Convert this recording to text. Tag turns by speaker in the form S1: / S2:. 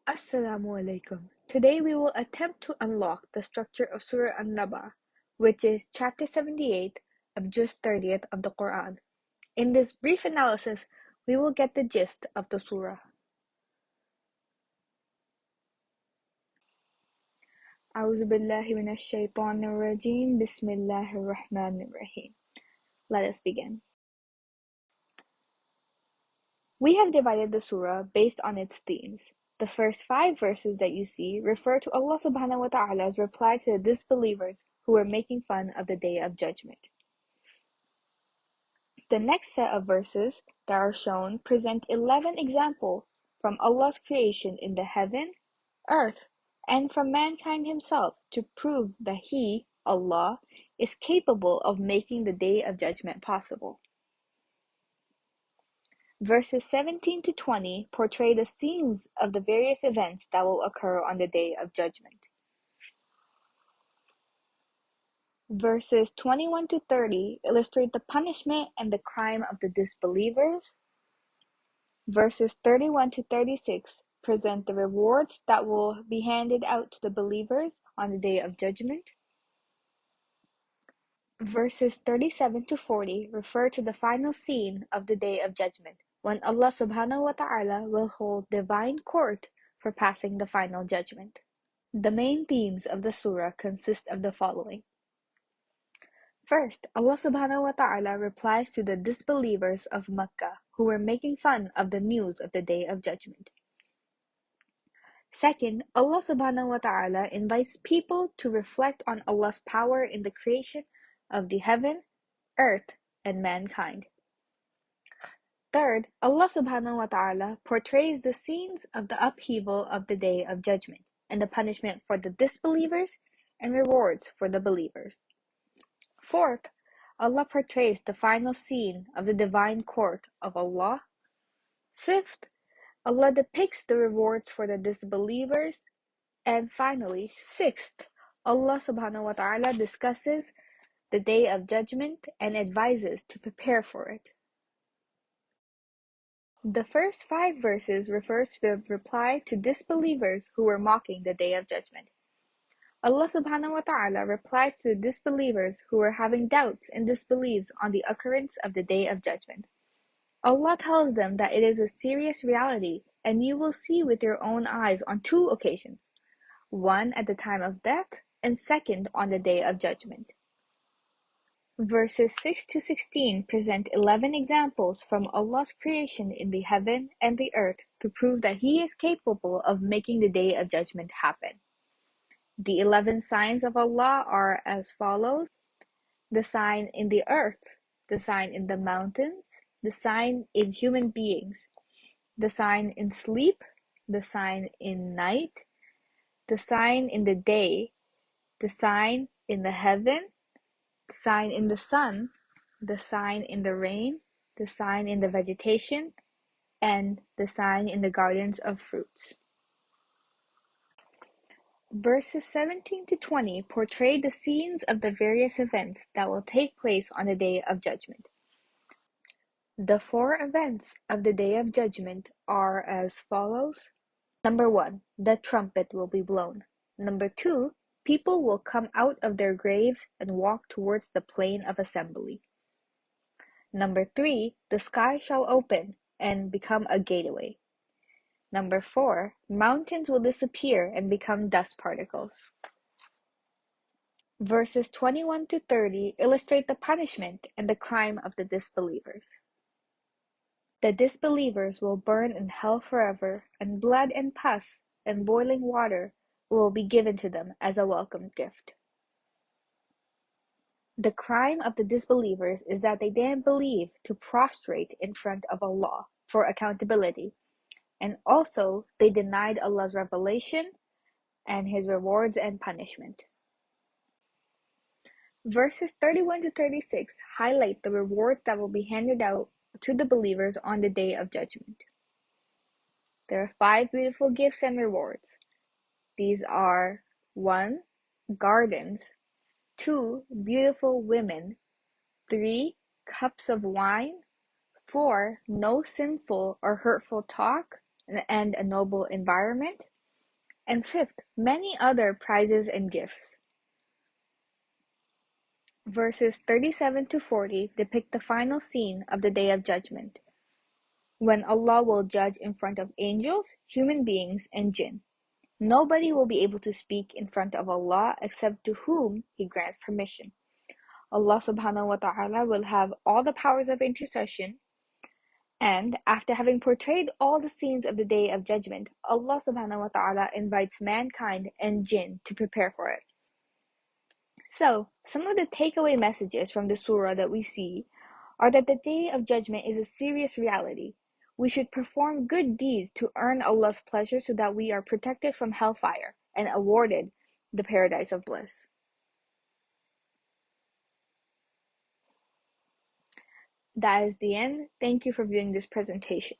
S1: Assalamu alaikum. Today we will attempt to unlock the structure of Surah An-Naba, which is chapter 78 of Juz 30th of the Quran. In this brief analysis, we will get the gist of the surah. A'udhu billahi minash shaitanir rajim. Bismillahir rahmanir rahim. Let us begin. We have divided the surah based on its themes. The first 5 verses that you see refer to Allah subhanahu wa ta'ala's reply to the disbelievers who were making fun of the Day of Judgment. The next set of verses that are shown present 11 examples from Allah's creation in the heaven, earth, and from mankind himself to prove that He, Allah, is capable of making the Day of Judgment possible. Verses 17 to 20 portray the scenes of the various events that will occur on the Day of Judgment. Verses 21 to 30 illustrate the punishment and the crime of the disbelievers. Verses 31 to 36 present the rewards that will be handed out to the believers on the Day of Judgment. Verses 37 to 40 refer to the final scene of the Day of Judgment, when Allah subhanahu wa ta'ala will hold divine court for passing the final judgment. The main themes of the surah consist of the following. First, Allah subhanahu wa ta'ala replies to the disbelievers of Mecca who were making fun of the news of the Day of Judgment. Second, Allah subhanahu wa ta'ala invites people to reflect on Allah's power in the creation of the heaven, earth, and mankind. Third, Allah subhanahu wa ta'ala portrays the scenes of the upheaval of the Day of Judgment and the punishment for the disbelievers and rewards for the believers. Fourth, Allah portrays the final scene of the divine court of Allah. Fifth, Allah depicts the rewards for the disbelievers. And finally, sixth, Allah subhanahu wa ta'ala discusses the Day of Judgment and advises to prepare for it. The first 5 verses refers to the reply to disbelievers who were mocking the Day of Judgment. Allah subhanahu wa ta'ala replies to the disbelievers who were having doubts and disbeliefs on the occurrence of the Day of Judgment. Allah tells them that it is a serious reality and you will see with your own eyes on 2 occasions, one at the time of death and second on the Day of Judgment. Verses 6 to 16 present 11 examples from Allah's creation in the heaven and the earth to prove that He is capable of making the Day of Judgment happen. The 11 signs of Allah are as follows: the sign in the earth, the sign in the mountains, the sign in human beings, the sign in sleep, the sign in night, the sign in the day, the sign in the heaven, the sign in the sun, the sign in the rain, the sign in the vegetation, and the sign in the gardens of fruits. Verses 17 to 20 portray the scenes of the various events that will take place on the Day of Judgment. The 4 events of the Day of Judgment are as follows. Number 1, the trumpet will be blown. Number 2, people will come out of their graves and walk towards the plain of assembly. Number 3, the sky shall open and become a gateway. Number 4, mountains will disappear and become dust particles. Verses 21 to 30 illustrate the punishment and the crime of the disbelievers. The disbelievers will burn in hell forever, and blood and pus and boiling water will be given to them as a welcome gift. The crime of the disbelievers is that they didn't believe to prostrate in front of Allah for accountability, and also they denied Allah's revelation and His rewards and punishment. Verses 31 to 36 highlight the rewards that will be handed out to the believers on the Day of Judgment. There are 5 beautiful gifts and rewards. These are 1, gardens, 2, beautiful women, 3, cups of wine, 4, no sinful or hurtful talk, and a noble environment, And fifth, many other prizes and gifts. Verses 37 to 40 depict the final scene of the Day of Judgment, when Allah will judge in front of angels, human beings, and jinn. Nobody will be able to speak in front of Allah except to whom He grants permission. Allah subhanahu wa ta'ala will have all the powers of intercession, and after having portrayed all the scenes of the Day of Judgment, Allah subhanahu wa ta'ala invites mankind and jinn to prepare for it. So, some of the takeaway messages from the surah that we see are that the Day of Judgment is a serious reality. We should perform good deeds to earn Allah's pleasure so that we are protected from hellfire and awarded the paradise of bliss. That is the end. Thank you for viewing this presentation.